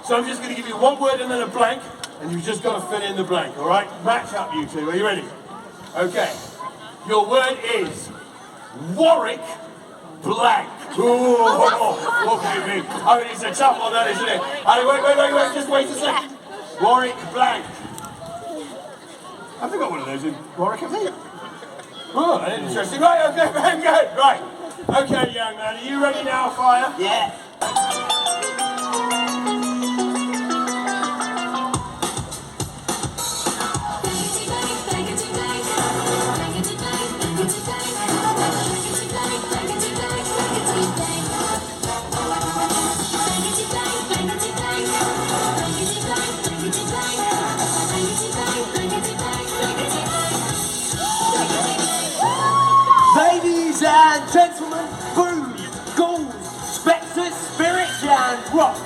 So I'm just going to give you one word and then a blank, and you've just got to fill in the blank, all right? Match up, you two. Are you ready? Okay. Your word is Warwick blank. Ooh, what can it be? I mean, it's a tough one, that, isn't it? Wait, just wait a second. Warwick blank. Have they got one of those in Warwick, have they? Oh, interesting. Right, okay, very good. Right. Okay, young man, are you ready now, Fire? Yeah. Ladies and gentlemen, booze, ghouls, spectres, spirits and rock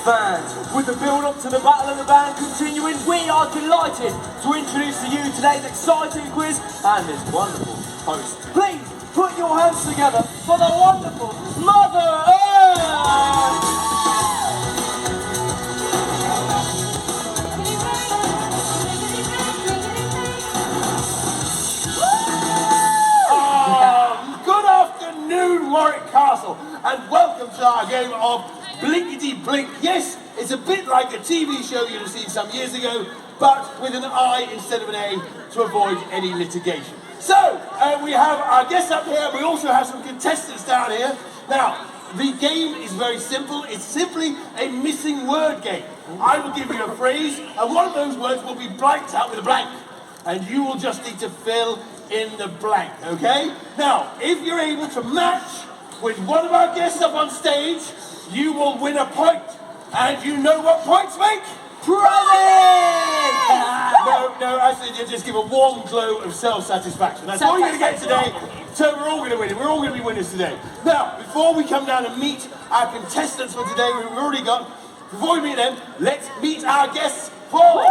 fans. With the build-up to the Battle of the Band continuing, we are delighted to introduce to you today's exciting quiz and this wonderful host. Please put your hands together for the wonderful Mother Earth! Warwick Castle, and welcome to our game of Blinkety Blink. Yes, it's a bit like a TV show you'd have seen some years ago, but with an I instead of an A to avoid any litigation. So, we have our guests up here, we also have some contestants down here. Now, the game is very simple. It's simply a missing word game. I will give you a phrase, and one of those words will be blanked out with a blank, and you will just need to fill in the blank, okay? Now, if you're able to match with one of our guests up on stage, you will win a point. And you know what points make? No, actually, you just give a warm glow of self-satisfaction. That's all you're going to get today, so we're all going to win it. We're all going to be winners today. Now, before we come down and meet our contestants for today, we've already got, before we meet them, let's meet our guests for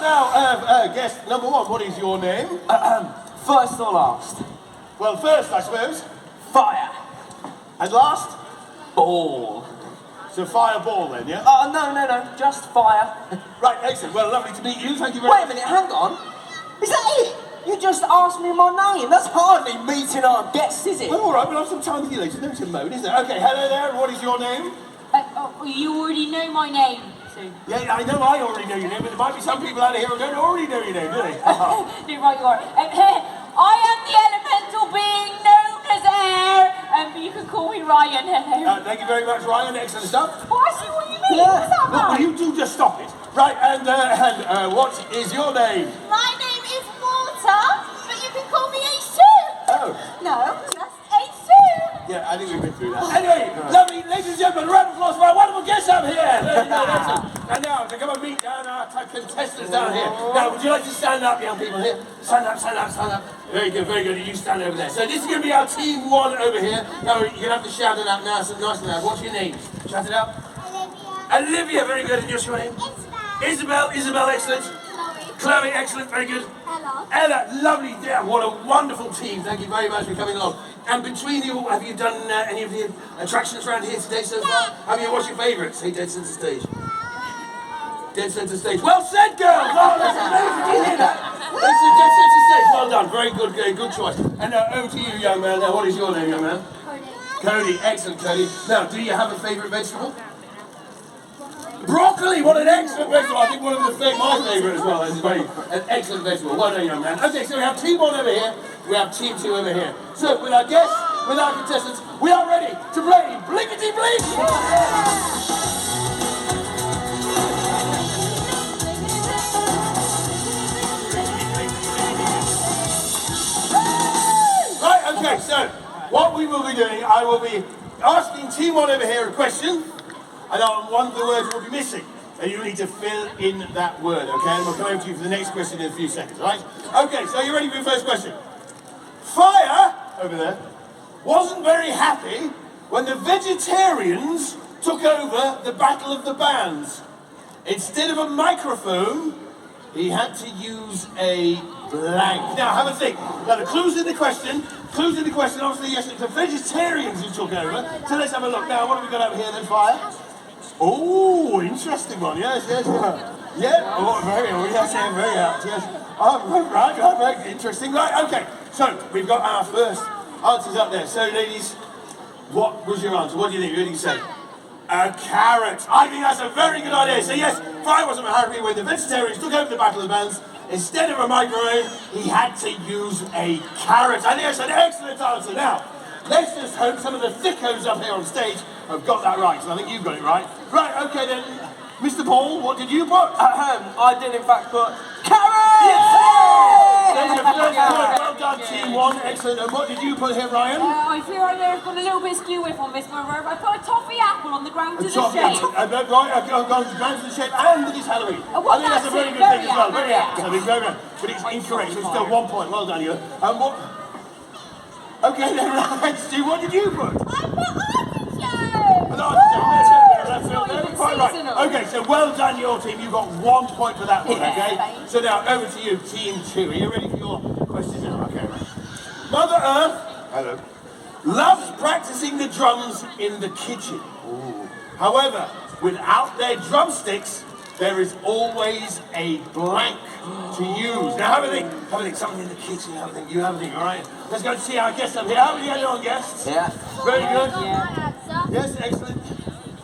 Now, guest number one, what is your name? First or last? Well, first, I suppose. Fire. And last? Ball. So fireball then, yeah? No, just fire. Right, excellent. Well, lovely to meet you. Thank you very much. Wait a minute, hang on. Is that it? You just asked me my name. That's hardly meeting our guests, is it? Well, all right, we'll have some time with you later. There's a moan, isn't there? Okay, hello there, and what is your name? You already know my name. So. Yeah, I know I already know your name, but there might be some people out here who don't already know your name, do they? No, right you are. I am the elemental being known as air, but you can call me Ryan. Hello. Thank you very much, Ryan. Excellent stuff. Oh, I see what you mean. What's that about? Well, you do just stop it. Right, and what is your name? My name is Water, but you can call me H2. Oh. No, that's H2. Yeah, I think we've been through that. Anyway, lovely, ladies and gentlemen, a round of applause for our wonderful guests up here. There you go, that's it. And now, to come and meet down our contestants down here. Now, would you like to stand up, young people here? Stand up, stand up, stand up. Very good, very good. You stand over there. So this is going to be our team one over here. Now, you're going to have to shout it out now, so nice and loud. What's your name? Shout it out. Olivia, very good. And what's your name? Isabel, excellent. Chloe, excellent, very good. Ella, lovely, yeah, what a wonderful team. Thank you very much for coming along. And between you, have you done any of the attractions around here today so far? Have you? What's your favourite? Say dead centre stage. Dead centre stage. Well said, girls! Oh, that's amazing. Did you hear that? That's the dead centre stage. Well done. Very good choice. And over to you, young man. Now, what is your name, young man? Cody. Excellent, Cody. Now, do you have a favourite vegetable? Broccoli, what an excellent vegetable. I think one of my favourite as well. It's an excellent vegetable. Well done, young man. Okay, so we have team one over here, we have team two over here. So, with our guests, with our contestants, we are ready to play Blinkety Blink! Right, okay, so, what we will be doing, I will be asking team one over here a question, and one of the words will be missing, and you need to fill in that word, okay? And we'll come over to you for the next question in a few seconds, right? Okay, so are you ready for your first question? Fire, over there, wasn't very happy when the vegetarians took over the Battle of the Bands. Instead of a microphone, he had to use a blank. Now, have a think. Now, the clues in the question, obviously, yes, it's the vegetarians who took over. So let's have a look. Now, what have we got over here then, Fire? Oh, interesting one. Yes. Yeah, oh, very apt, yes. Oh, right, very interesting. Right, okay. So, we've got our first answers up there. So, ladies, what was your answer? What do you think? What did you say? A carrot. I think that's a very good idea. So, yes, Fry wasn't happy when the vegetarians took over the Battle of the Bands. Instead of a microwave, he had to use a carrot. I think that's an excellent answer. Now, let's just hope some of the thickos up here on stage have got that right, because I think you've got it right. Right, okay then. Mr. Paul, what did you put? I did in fact put carrots! Yeah! There's your first point. Well done, Team 1. Excellent. And what did you put here, Ryan? I fear I may have gone a little bit skew with on this one, I put a toffee apple on the ground to the shape. Right, I've gone to the ground to the shape, and it is Halloween. Well, I think that's a very good thing as well. Very apt. apt. I mean, very good. But it's incorrect, so it's still 1 point. Well done, you. And what? Okay, then, right, Stu, what did you put? I put An artichoke. Quite right. Okay, so well done, your team. You got 1 point for that one, okay? So now, over to you, Team 2. Are you ready for your question now? Okay, right. Mother Earth. Hello. Loves practicing the drums in the kitchen. Ooh. However, without their drumsticks, there is always a blank to use. Now have a think. Something in the kitchen. Have a think. You have a think, all right? Let's go and see our guests up here. How are you getting on, guests? Yeah. Very good. Yeah. Yes, excellent.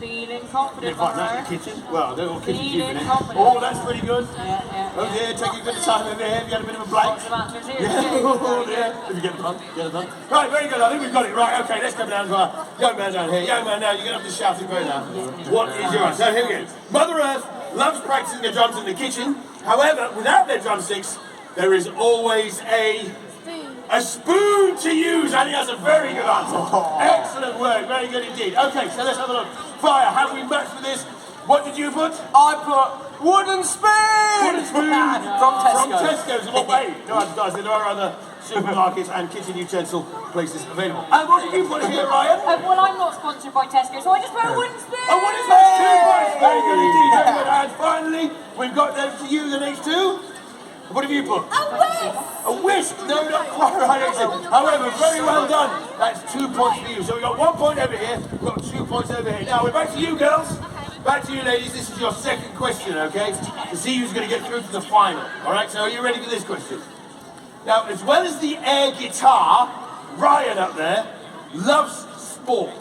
Feeling confident, Quite nice in the kitchen. Well, they're all kitchen Feeling keeping it. confident. Oh, that's pretty good. Yeah. Oh dear, take a good time over here. Have you had a bit of a blank? Oh dear. If you get the pun, Right, very good. I think we've got it right. Okay, let's come down to our young man down here. Young man, now you're going to have to shout it very loud. What is your answer? So here we go. Mother Earth loves practicing the drums in the kitchen. However, without their drumsticks, there is always a spoon to use. I think that's a very good answer. Excellent work. Very good indeed. Okay, so let's have a look. Fire, have we matched for this? What did you put? I put wooden spoon! Wooden spoon! From Tesco. From Tesco's. In what way? No advertising. There are other supermarkets and kitchen utensil places available. And what did you put here, Ryan? Well, I'm not sponsored by Tesco, so I just put a wooden spoon. A wooden spoon! 2 points. Very good indeed. Very good. And finally, we've got them to you, the next two. What have you put? A whisk! A whisk! No, not quite right, excellent. However, very well done. That's 2 points for you. So we've got 1 point over here, we've got 2 points over here. Now we're back to you, girls. Back to you, ladies. This is your second question, okay? To see who's going to get through to the final. All right, so are you ready for this question? Now, as well as the air guitar, Ryan up there loves sport.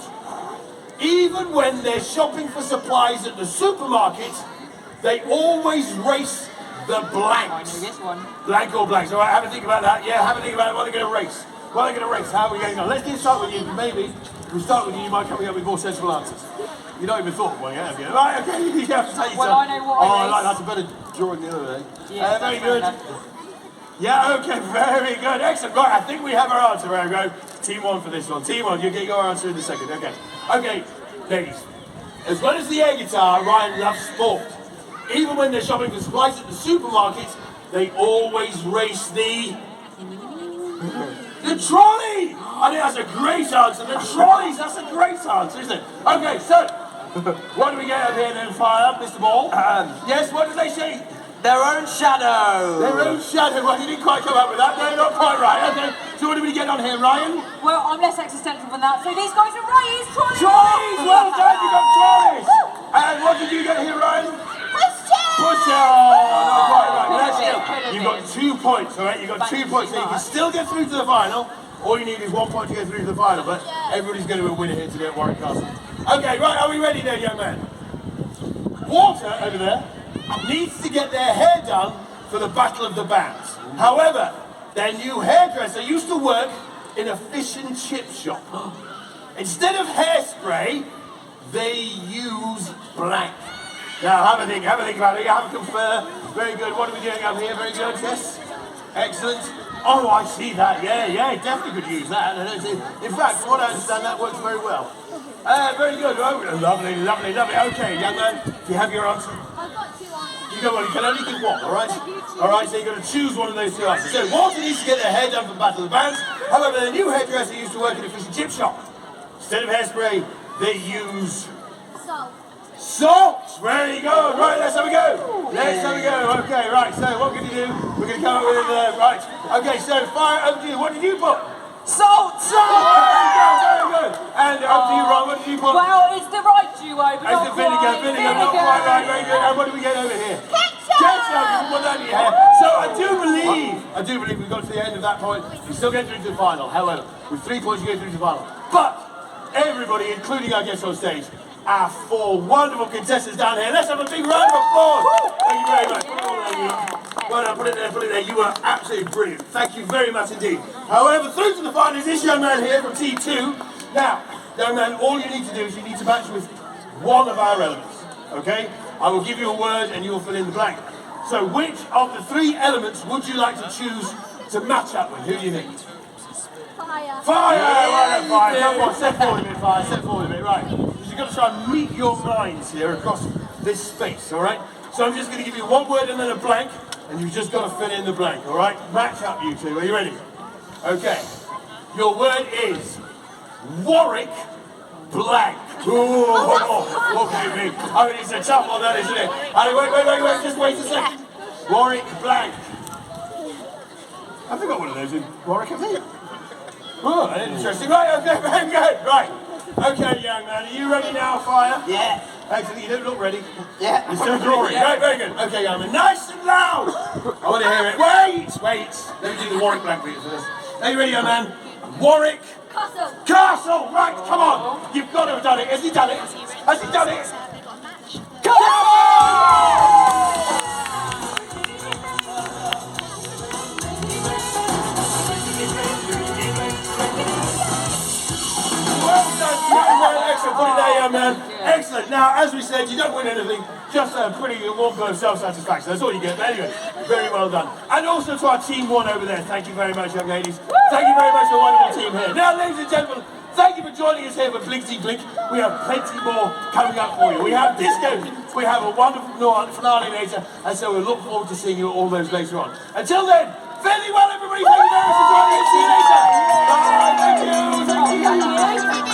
Even when they're shopping for supplies at the supermarket, they always race the blanks. Blank or blanks. All right, have a think about that. Yeah, have a think about what they're going to race. What are they going to race? How are we going on? Let's start with you. Maybe if we start with you, you might come up with more sensible answers. You not even thought of one yet, have you? Right, okay, you have to take your Well, time. I know what I like that's a better drawing the other day. Yeah, very good. Yeah, okay, very good. Excellent. Right, I think we have our answer. There we go. Team 1 for this one. Team 1, you get your answer in a second. Okay. Okay, ladies. As well as the air guitar, Ryan loves sport. Even when they're shopping for supplies at the supermarket, they always race the trolley! I think that's a great answer. The trolleys, that's a great answer, isn't it? Okay, so, what do we get up here then, Fire, Mr. Ball? Yes, what did they say? Their own shadow! Their own shadow. Well, you didn't quite come up with that. No, not quite right. Okay, so what do we get on here, Ryan? Well, I'm less existential than that, so these guys are right, it's trolleys! Trolleys! Well done, you got trolleys! And what did you get here, Ryan? Push not quite right. But that's you've got 2 points, all right? You've got 2 points, so you can still get through to the final. All you need is 1 point to get through to the final, but everybody's going to be a winner here today at Warwick Castle. Okay, right, are we ready then, young man? Water, over there, needs to get their hair done for the Battle of the Bands. However, their new hairdresser used to work in a fish and chip shop. Instead of hairspray, they use blank. Now, have a think about it. Have a confer. Very good. What are we doing up here? Very good. Yes. Excellent. Oh, I see that. Yeah, definitely could use that. In fact, from what I understand, that works very well. Very good. Oh, lovely. Okay, young man, do you have your answer? I've got 2 answers. You go on. You can only give one, all right? All right, so you've got to choose one of those 2 answers. So, Walter needs to get their hair done for Battle of the Bands. However, the new hairdresser used to work in a fish and chip shop. Instead of hairspray, they use Salt! Very good. Right, let's have a go. Let's have a go. Okay, right, so what we're going to do, we're going to come up with, right. Okay, so fire over to you. What did you put? Salt! Very good, very good. And up to you, Ron, what did you put? Well, it's the right duo, but It's the vinegar, not quite right, very good. And what do we get over here? Ketchup! You can put that in your hair. So I do believe we've got to the end of that point. You still get through to the final. However, with 3 points you get through to the final. But everybody, including our guests on stage, our 4 wonderful contestants down here. Let's have a big round of applause. Thank you very much. Well done, put it there. You were absolutely brilliant. Thank you very much indeed. However, through to the final is this young man here from T2. Now, young man, all you need to do is you need to match with one of our elements. Okay? I will give you a word and you will fill in the blank. So which of the 3 elements would you like to choose to match up with? Who do you think? Fire. Fire! Well done, fire. Come on, step forward a bit, fire. Step forward a bit, right. You've got to try and meet your minds here across this space, all right? So I'm just going to give you one word and then a blank, and you've just got to fill in the blank, all right? Match up, you two. Are you ready? Okay. Your word is Warwick blank. Ooh, okay, me. I mean, it's a tough one, that, isn't it? Wait, just wait a second. Warwick blank. I think I got one of those in Warwick, I think. Oh, interesting. Right, okay, very good. Right. Okay, young man, are you ready now, Fire? Yeah. Actually, you don't look ready. Yeah. You're still drawing. Yeah. Right, very good. Okay, young man, nice and loud. I want to hear it. Wait. Let me do the Warwick blank bit first. Are you ready, young man? Warwick. Castle. Right, come on. You've got to have done it. Has he done it? Has he done it? Castle! Excellent, put it there, young man. Excellent. Now, as we said, you don't win anything, just a pretty warm glow of self-satisfaction. That's all you get. But anyway, very well done. And also to our team 1 over there. Thank you very much, young ladies. Thank you very much for a wonderful team here. Now, ladies and gentlemen, thank you for joining us here for Blinkety Blink. We have plenty more coming up for you. We have discos. We have a wonderful finale later, and so we look forward to seeing you all those later on. Until then, fairly well, everybody. Thank you very much for joining us. See you later. Bye. Thank you.